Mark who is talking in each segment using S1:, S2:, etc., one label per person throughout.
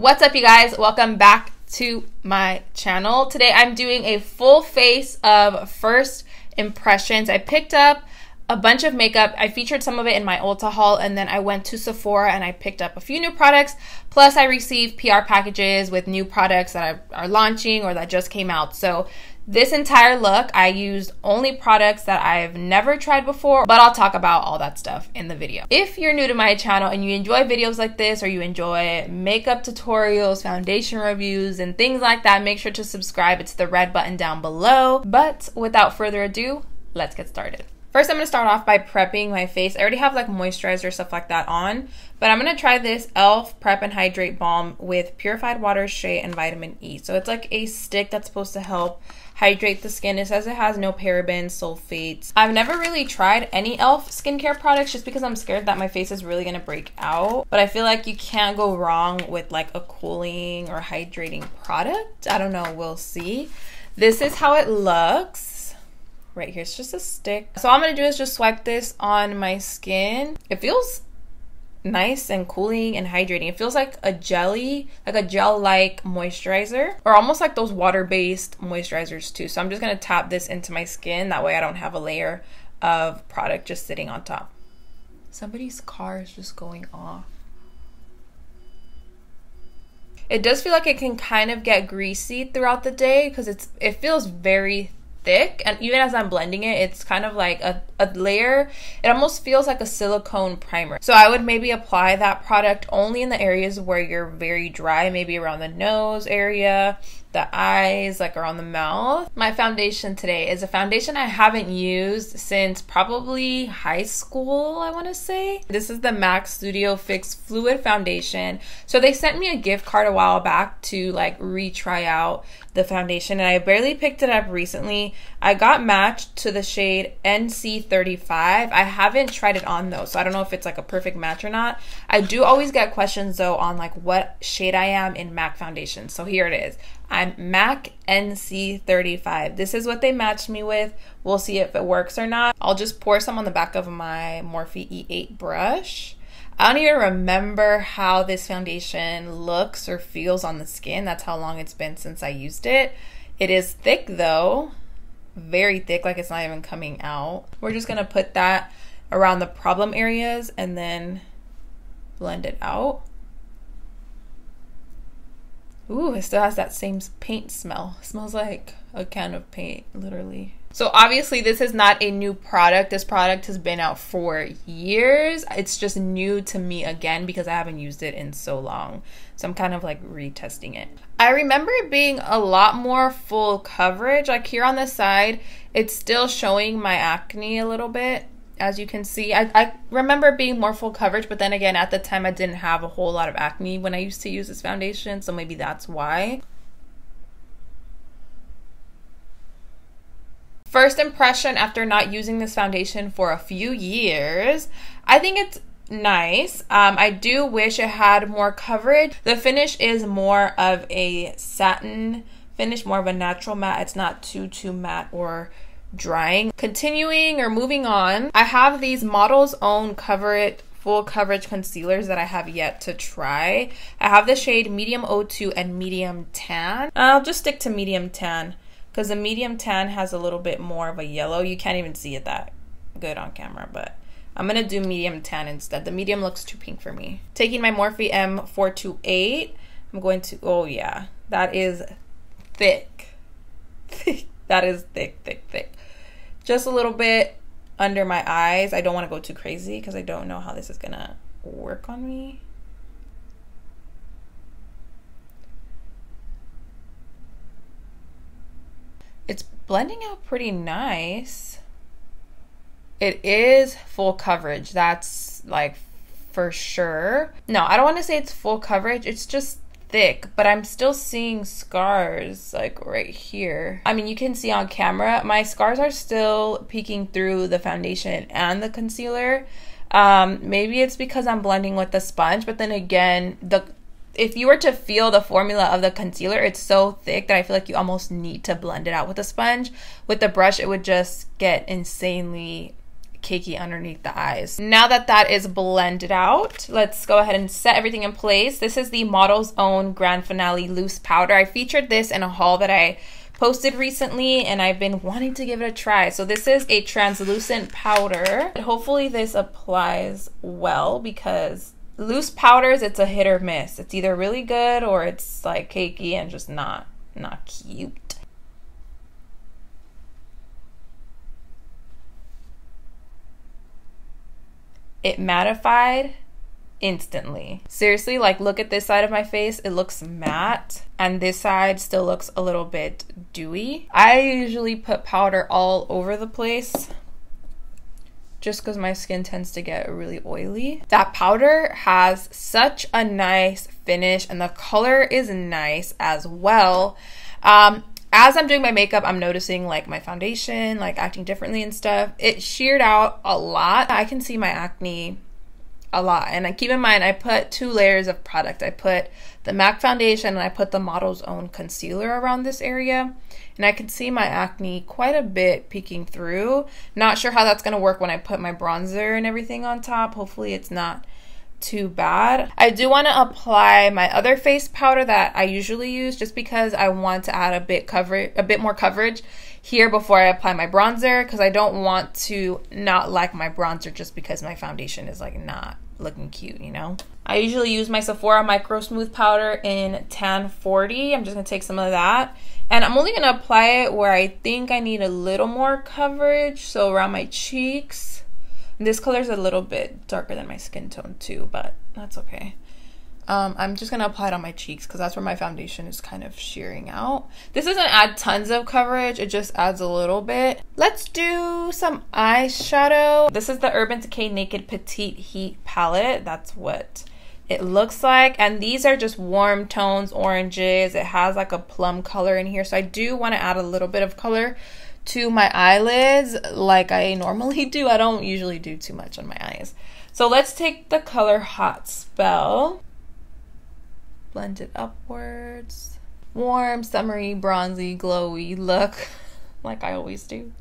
S1: What's up, you guys? Welcome back to my channel. Today I'm doing a full face of first impressions. I picked up a bunch of makeup. I featured some of it in my Ulta haul, and then I went to Sephora and I picked up a few new products. Plus I received PR packages with new products that are launching or that just came out. So this entire look, I used only products that I've never tried before, but I'll talk about all that stuff in the video. If you're new to my channel and you enjoy videos like this, or you enjoy makeup tutorials, foundation reviews, and things like that, make sure to subscribe. It's the red button down below. But without further ado, let's get started. First, I'm going to start off by prepping my face. I already have like moisturizer, stuff like that on, but I'm going to try this e.l.f. Prep and Hydrate Balm with purified water, shea, and vitamin E. So it's like a stick that's supposed to help hydrate the skin. It says it has no parabens, sulfates. I've never really tried any e.l.f. skincare products just because I'm scared that my face is really going to break out. But I feel like you can't go wrong with like a cooling or hydrating product. I don't know. We'll see. This is how it looks. Right here, it's just a stick. So all I'm gonna do is just swipe this on my skin. It feels nice and cooling and hydrating. It feels like a jelly, like a gel-like moisturizer, or almost like those water-based moisturizers too. So I'm just gonna tap this into my skin. That way I don't have a layer of product just sitting on top. Somebody's car is just going off. It does feel like it can kind of get greasy throughout the day because it feels very thick, and even as I'm blending it, it's kind of like a layer. It almost feels like a silicone primer. So I would maybe apply that product only in the areas where you're very dry, maybe around the nose area, the eyes, like around the mouth. My foundation today is a foundation I haven't used since probably high school, I want to say. This is the MAC Studio Fix Fluid Foundation. So they sent me a gift card a while back to like retry out the foundation, and I barely picked it up recently. I got matched to the shade NC35. I haven't tried it on though, so I don't know if it's like a perfect match or not. I do always get questions though on like what shade I am in MAC foundation. So here it is. I'm MAC NC35. This is what they matched me with. We'll see if it works or not. I'll just pour some on the back of my Morphe E8 brush. I don't even remember how this foundation looks or feels on the skin. That's how long it's been since I used it. It is thick though, very thick, like it's not even coming out. We're just gonna put that around the problem areas and then blend it out. Ooh, it still has that same paint smell. It smells like a can of paint, literally. So obviously this is not a new product. This product has been out for years. It's just new to me again because I haven't used it in so long. So I'm kind of like retesting it. I remember it being a lot more full coverage. Like here on the side, it's still showing my acne a little bit. As you can see, I remember it being more full coverage, but then again, at the time I didn't have a whole lot of acne when I used to use this foundation, so maybe that's why. First impression after not using this foundation for a few years, I think it's nice. I do wish it had more coverage. The finish is more of a satin finish, more of a natural matte. It's not too matte or drying. Continuing or moving on, I have these Model's Own Cover It full coverage concealers that I have yet to try. I have the shade Medium 02 and Medium Tan. I'll just stick to Medium Tan because the Medium Tan has a little bit more of a yellow. You can't even see it that good on camera, but I'm gonna do Medium Tan instead. The medium looks too pink for me. Taking my Morphe M428, I'm going to, oh yeah, that is thick. That is thick. Just a little bit under my eyes. I don't want to go too crazy because I don't know how this is gonna work on me. It's blending out pretty nice. It is full coverage. That's like for sure. No, I don't want to say it's full coverage. It's just thick, but I'm still seeing scars like right here. I mean, you can see on camera, my scars are still peeking through the foundation and the concealer. Maybe it's because I'm blending with the sponge, but then again, if you were to feel the formula of the concealer, it's so thick that I feel like you almost need to blend it out with a sponge. With the brush, it would just get insanely cakey underneath the eyes. Now that that is blended out, let's go ahead and set everything in place. This is the Model's Own Grand Finale Loose Powder. I featured this in a haul that I posted recently, and I've been wanting to give it a try. So this is a translucent powder. Hopefully this applies well, because loose powders, it's a hit or miss. It's either really good or it's like cakey and just not cute. It mattified instantly. Seriously, like, look at this side of my face. It looks matte, and this side still looks a little bit dewy. I usually put powder all over the place just because my skin tends to get really oily. That powder has such a nice finish, and the color is nice as well. As I'm doing my makeup, I'm noticing like my foundation like acting differently and stuff. It sheared out a lot. I can see my acne a lot. And keep in mind, I put 2 layers of product. I put the MAC foundation and I put the Model's Own concealer around this area. And I can see my acne quite a bit peeking through. Not sure how that's going to work when I put my bronzer and everything on top. Hopefully it's not too bad. I do want to apply my other face powder that I usually use, just because I want to add a bit more coverage here before I apply my bronzer, because I don't want to not like my bronzer just because my foundation is like not looking cute, you know. I usually use my Sephora Micro Smooth powder in Tan 40. I'm just gonna take some of that, and I'm only gonna apply it where I think I need a little more coverage, so around my cheeks. This color is a little bit darker than my skin tone too, but that's okay. I'm just gonna apply it on my cheeks because that's where my foundation is kind of shearing out. This doesn't add tons of coverage, it just adds a little bit. Let's do some eyeshadow. This is the Urban Decay Naked Petite Heat palette. That's what it looks like, and these are just warm tones, oranges. It has like a plum color in here, so I do want to add a little bit of color to my eyelids like I normally do. I don't usually do too much on my eyes. So let's take the color Hot Spell, blend it upwards. Warm, summery, bronzy, glowy look like I always do.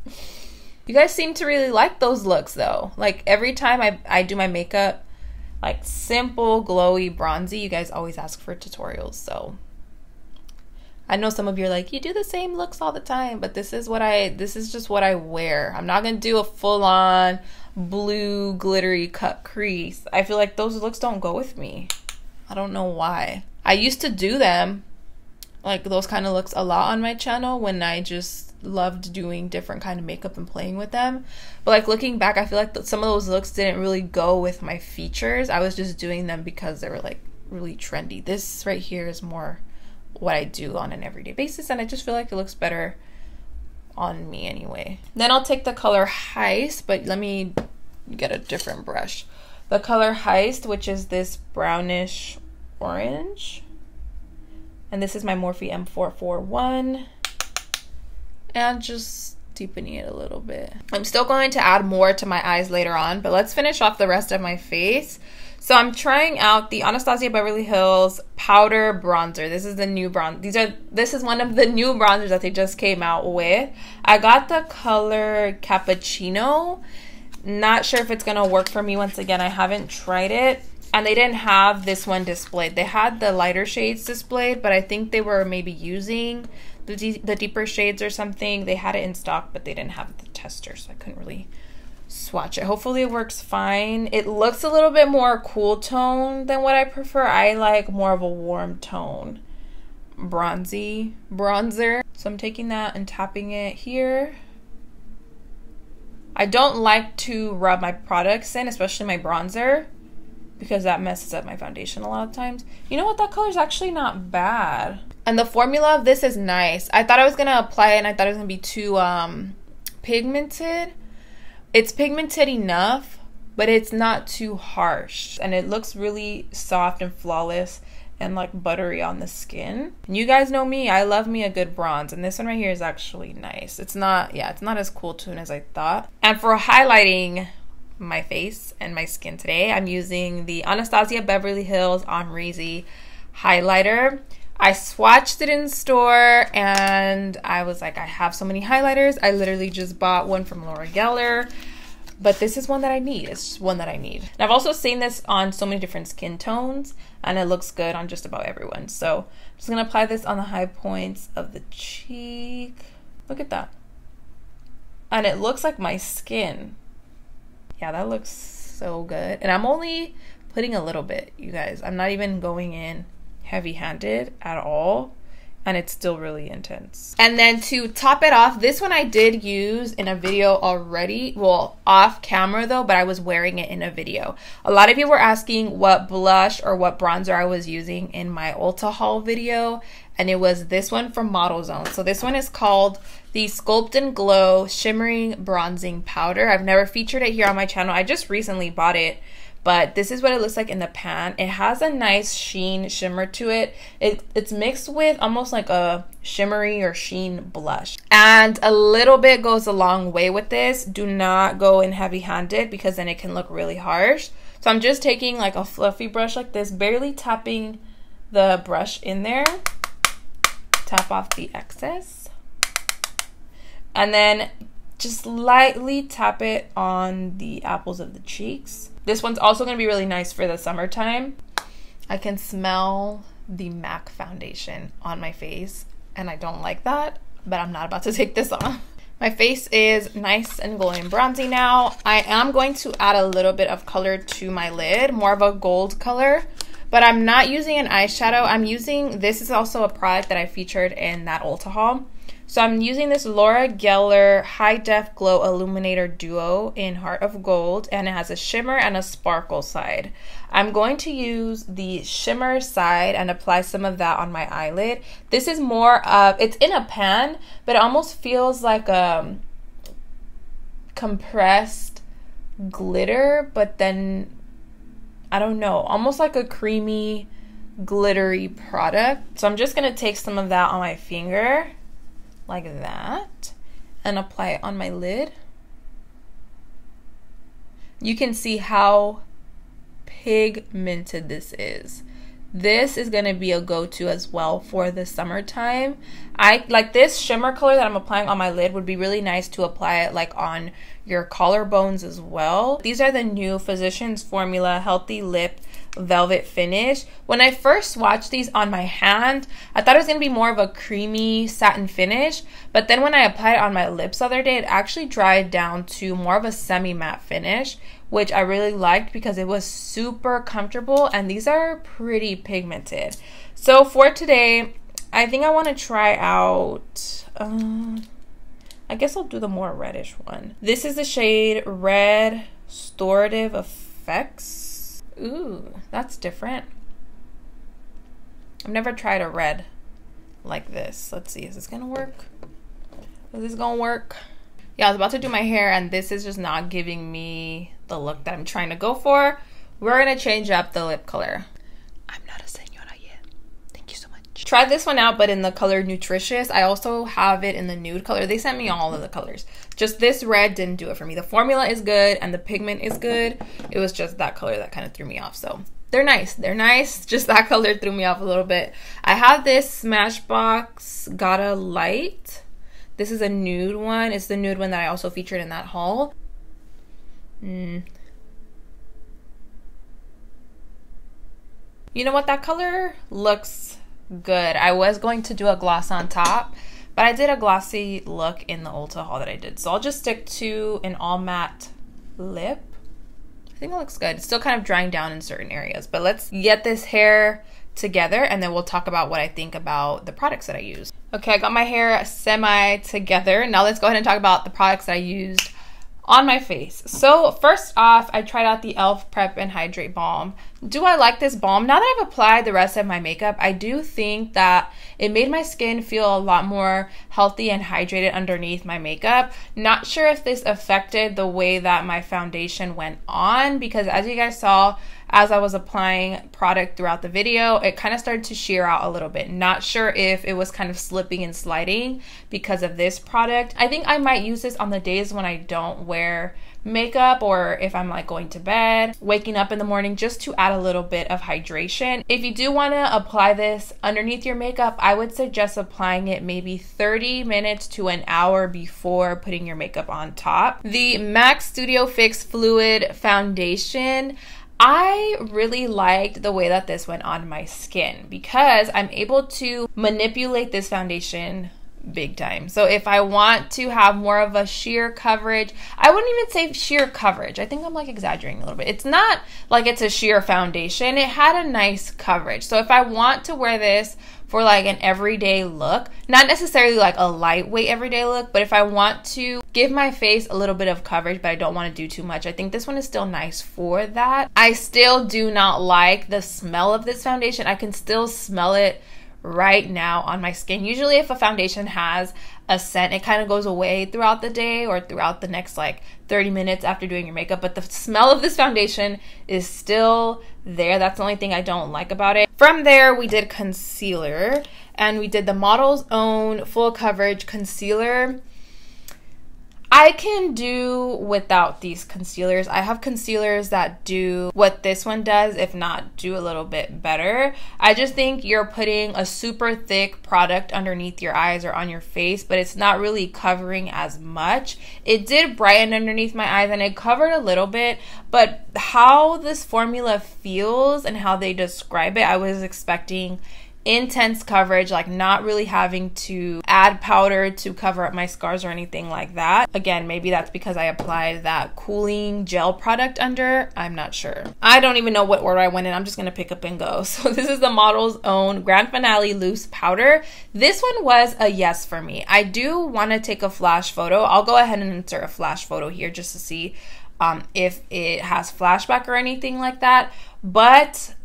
S1: You guys seem to really like those looks though. Like every time I do my makeup, like simple, glowy, bronzy, you guys always ask for tutorials. So I know some of you are like, you do the same looks all the time, but this is just what I wear. I'm not gonna do a full-on blue glittery cut crease. I feel like those looks don't go with me. I don't know why. I used to do them, like those kind of looks, a lot on my channel when I just loved doing different kind of makeup and playing with them. But like looking back, I feel like some of those looks didn't really go with my features. I was just doing them because they were like really trendy. This right here is more what I do on an everyday basis, and I just feel like it looks better on me anyway. Then I'll take the color Heist, but let me get a different brush. The color Heist, which is this brownish orange, and this is my Morphe M441, and just deepening it a little bit. I'm still going to add more to my eyes later on, but let's finish off the rest of my face. So I'm trying out the Anastasia Beverly Hills Powder Bronzer. This is the new bronze. This is one of the new bronzers that they just came out with. I got the color Cappuccino. Not sure if it's gonna work for me. Once again, I haven't tried it. And they didn't have this one displayed. They had the lighter shades displayed, but I think they were maybe using the deeper shades or something. They had it in stock, but they didn't have the tester, so I couldn't really swatch it. Hopefully it works fine. It looks a little bit more cool tone than what I prefer. I like more of a warm tone, bronzy bronzer. So I'm taking that and tapping it here. I don't like to rub my products in, especially my bronzer, because that messes up my foundation a lot of times. You know what? That color is actually not bad. And the formula of this is nice. I thought I was gonna apply it and I thought it was gonna be too pigmented. It's pigmented enough, but it's not too harsh. And it looks really soft and flawless and like buttery on the skin. And you guys know me, I love me a good bronze. And this one right here is actually nice. It's not, yeah, it's not as cool tone as I thought. And for highlighting my face and my skin today, I'm using the Anastasia Beverly Hills Amrezy highlighter. I swatched it in store and I was like, I have so many highlighters. I literally just bought one from Laura Geller, But this is one that I need. It's just one that I need. And I've also seen this on so many different skin tones, and it looks good on just about everyone. So I'm just gonna apply this on the high points of the cheek. Look at that. And it looks like my skin. Yeah, that looks so good. And I'm only putting a little bit, you guys. I'm not even going in heavy-handed at all. And it's still really intense. And then to top it off, this one I did use in a video already. Well, off camera though, but I was wearing it in a video. A lot of you were asking what blush or what bronzer I was using in my Ulta haul video. And it was this one from Model Zone. So this one is called the Sculpt and Glow Shimmering Bronzing Powder. I've never featured it here on my channel. I just recently bought it. But this is what it looks like in the pan. It has a nice sheen shimmer to it. It's mixed with almost like a shimmery or sheen blush. And a little bit goes a long way with this. Do not go in heavy-handed because then it can look really harsh. So I'm just taking like a fluffy brush like this, barely tapping the brush in there. Tap off the excess. And then just lightly tap it on the apples of the cheeks. This one's also going to be really nice for the summertime. I can smell the MAC foundation on my face, and I don't like that, but I'm not about to take this off. My face is nice and glowing bronzy now. I am going to add a little bit of color to my lid, more of a gold color, but I'm not using an eyeshadow. I'm using, this is also a product that I featured in that Ulta haul. So I'm using this Laura Geller High Def Glow Illuminator Duo in Heart of Gold, and it has a shimmer and a sparkle side. I'm going to use the shimmer side and apply some of that on my eyelid. This is more of, it's in a pan, but it almost feels like a compressed glitter, but then, I don't know, almost like a creamy, glittery product. So I'm just gonna take some of that on my finger, like that, and apply it on my lid. You can see how pigmented this is. This is going to be a go-to as well for the summertime. I like this shimmer color that I'm applying on my lid would be really nice to apply it like on your collarbones as well. These are the new Physicians Formula Healthy Lip Velvet Finish. When I first swatched these on my hand, I thought it was going to be more of a creamy satin finish, but then when I applied it on my lips the other day, it actually dried down to more of a semi-matte finish, which I really liked because it was super comfortable, and these are pretty pigmented. So for today, I think I want to try out, I guess I'll do the more reddish one. This is the shade Red Restorative Effects. Ooh, that's different. I've never tried a red like this. Let's see, is this gonna work? Is this gonna work? Yeah, I was about to do my hair and this is just not giving me the look that I'm trying to go for. We're gonna change up the lip color. I'm not a senora yet. Thank you so much. Try this one out, but in the color Nutritious. I also have it in the nude color. They sent me all of the colors. Just this red didn't do it for me. The formula is good and the pigment is good. It was just that color that kind of threw me off. So they're nice. They're nice. Just that color threw me off a little bit. I have this Smashbox Gotta Light. This is a nude one. It's the nude one that I also featured in that haul. You know what? That color looks good. I was going to do a gloss on top, but I did a glossy look in the Ulta haul that I did. So I'll just stick to an all matte lip. I think it looks good. It's still kind of drying down in certain areas, but let's get this hair together and then we'll talk about what I think about the products that I use. Okay, I got my hair semi together. Now let's go ahead and talk about the products that I used on my face. So first off, I tried out the e.l.f. Prep and Hydrate Balm. Do I like this balm? Now that I've applied the rest of my makeup, I do think that it made my skin feel a lot more healthy and hydrated underneath my makeup. Not sure if this affected the way that my foundation went on, because as you guys saw, as I was applying product throughout the video, it kind of started to sheer out a little bit. Not sure if it was kind of slipping and sliding because of this product. I think I might use this on the days when I don't wear makeup, or if I'm like going to bed, waking up in the morning, just to add a little bit of hydration. If you do want to apply this underneath your makeup, I would suggest applying it maybe 30 minutes to an hour before putting your makeup on top. The MAC Studio Fix Fluid Foundation, I really liked the way that this went on my skin because I'm able to manipulate this foundation big time. So if I want to have more of a sheer coverage, I wouldn't even say sheer coverage. I think I'm like exaggerating a little bit. It's not like it's a sheer foundation. It had a nice coverage. So if I want to wear this for like an everyday look, not necessarily like a lightweight everyday look, but if I want to give my face a little bit of coverage, but I don't want to do too much, I think this one is still nice for that. I still do not like the smell of this foundation. I can still smell it right now on my skin. Usually if a foundation has a scent, it kind of goes away throughout the day or throughout the next like 30 minutes after doing your makeup, but the smell of this foundation is still there. That's the only thing I don't like about it. From there, we did concealer, and we did the Model's Own Full Coverage Concealer. I can do without these concealers. I have concealers that do what this one does, if not do a little bit better. I just think you're putting a super thick product underneath your eyes or on your face, but it's not really covering as much. It did brighten underneath my eyes and it covered a little bit, but how this formula feels and how they describe it, I was expecting intense coverage, like not really having to add powder to cover up my scars or anything like that. Again, maybe that's because I applied that cooling gel product under. I'm not sure. I don't even know what order I went in. I'm just gonna pick up and go. So this is the Model's Own Grand Finale Loose Powder. This one was a yes for me. I do want to take a flash photo. I'll go ahead and insert a flash photo here just to see if it has flashback or anything like that. But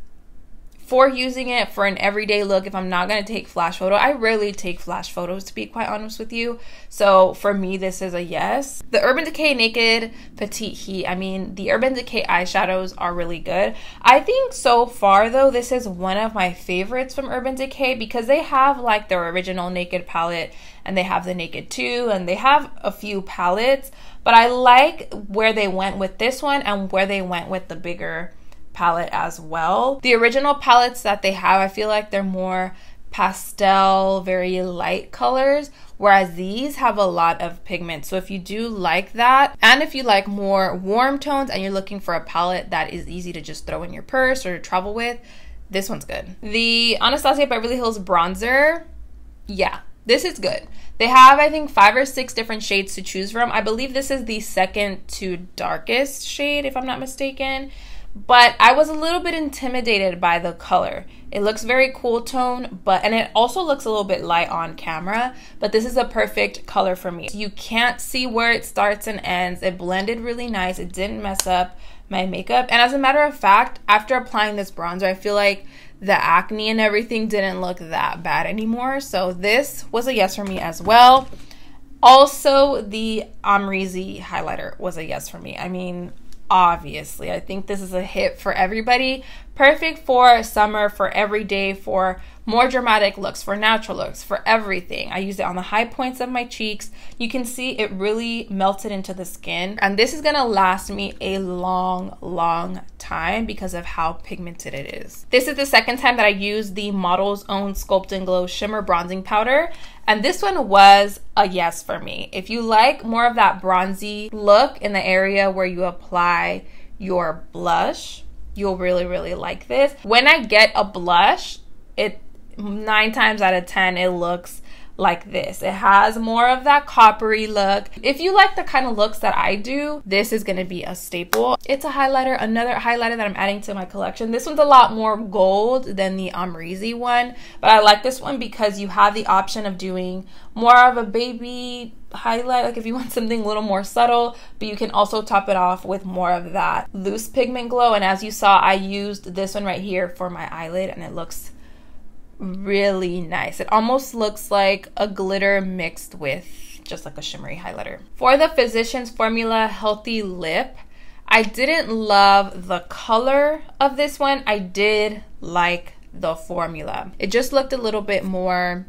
S1: for using it for an everyday look, if I'm not going to take flash photo, I rarely take flash photos, to be quite honest with you. So for me, this is a yes. The Urban Decay Naked Petite Heat. I mean, the Urban Decay eyeshadows are really good. I think so far, though, this is one of my favorites from Urban Decay because they have like their original Naked palette and they have the Naked 2 and they have a few palettes. But I like where they went with this one and where they went with the bigger palette as well. The original palettes that they have, I feel like they're more pastel, very light colors, whereas these have a lot of pigment. So if you do like that, and if you like more warm tones and you're looking for a palette that is easy to just throw in your purse or travel with, this one's good. The Anastasia Beverly Hills bronzer, yeah, this is good. They have, I think, 5 or 6 different shades to choose from. I believe this is the second to darkest shade, if I'm not mistaken. But I was a little bit intimidated by the color. It looks very cool tone, and it also looks a little bit light on camera, but this is a perfect color for me. You can't see where it starts and ends. It blended really nice. It didn't mess up my makeup. And as a matter of fact, after applying this bronzer, I feel like the acne and everything didn't look that bad anymore. So this was a yes for me as well. Also, the Amrezy highlighter was a yes for me. I mean, obviously, I think this is a hit for everybody. Perfect for summer, for every day, for more dramatic looks, for natural looks, for everything. I used it on the high points of my cheeks. You can see it really melted into the skin. And this is gonna last me a long, long time because of how pigmented it is. This is the second time that I used the Model's Own Sculpt and Glow Shimmer Bronzing Powder. And this one was a yes for me. If you like more of that bronzy look in the area where you apply your blush, you'll really, really like this. When I get a blush, 9 times out of 10, it looks like this. It has more of that coppery look. If you like the kind of looks that I do, this is gonna be a staple. It's a highlighter, another highlighter that I'm adding to my collection. This one's a lot more gold than the Amrezy one, but I like this one because you have the option of doing more of a baby highlight, like if you want something a little more subtle, but you can also top it off with more of that loose pigment glow. And as you saw, I used this one right here for my eyelid and it looks really nice. It almost looks like a glitter mixed with just like a shimmery highlighter. For the Physicians Formula Healthy Lip, I didn't love the color of this one. I did like the formula. It just looked a little bit more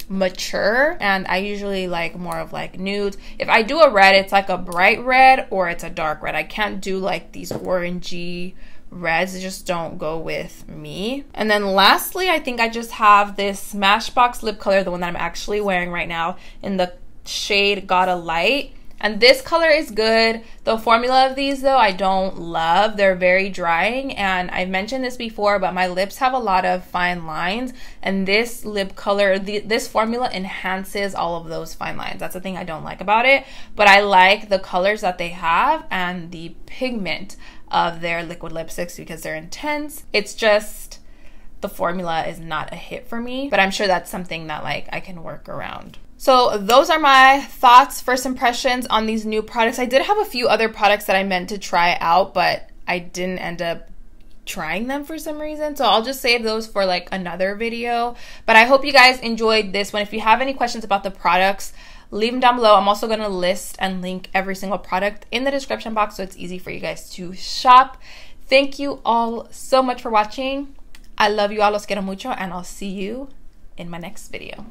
S1: mature, and I usually like more of like nudes. If I do a red, it's like a bright red or it's a dark red. I can't do like these orangey reds, they just don't go with me. And then lastly, I think I just have this Smashbox lip color, the one that I'm actually wearing right now, in the shade Gotta Light. And this color is good. The formula of these though, I don't love. They're very drying, and I've mentioned this before, but my lips have a lot of fine lines, and this lip color, this formula enhances all of those fine lines. That's the thing I don't like about it, but I like the colors that they have and the pigment of their liquid lipsticks because they're intense. It's just the formula is not a hit for me, but I'm sure that's something that like I can work around. So those are my thoughts, first impressions on these new products. I did have a few other products that I meant to try out, but I didn't end up trying them for some reason. So I'll just save those for like another video. But I hope you guys enjoyed this one. If you have any questions about the products, leave them down below. I'm also going to list and link every single product in the description box so it's easy for you guys to shop. Thank you all so much for watching. I love you all, los quiero mucho, and I'll see you in my next video.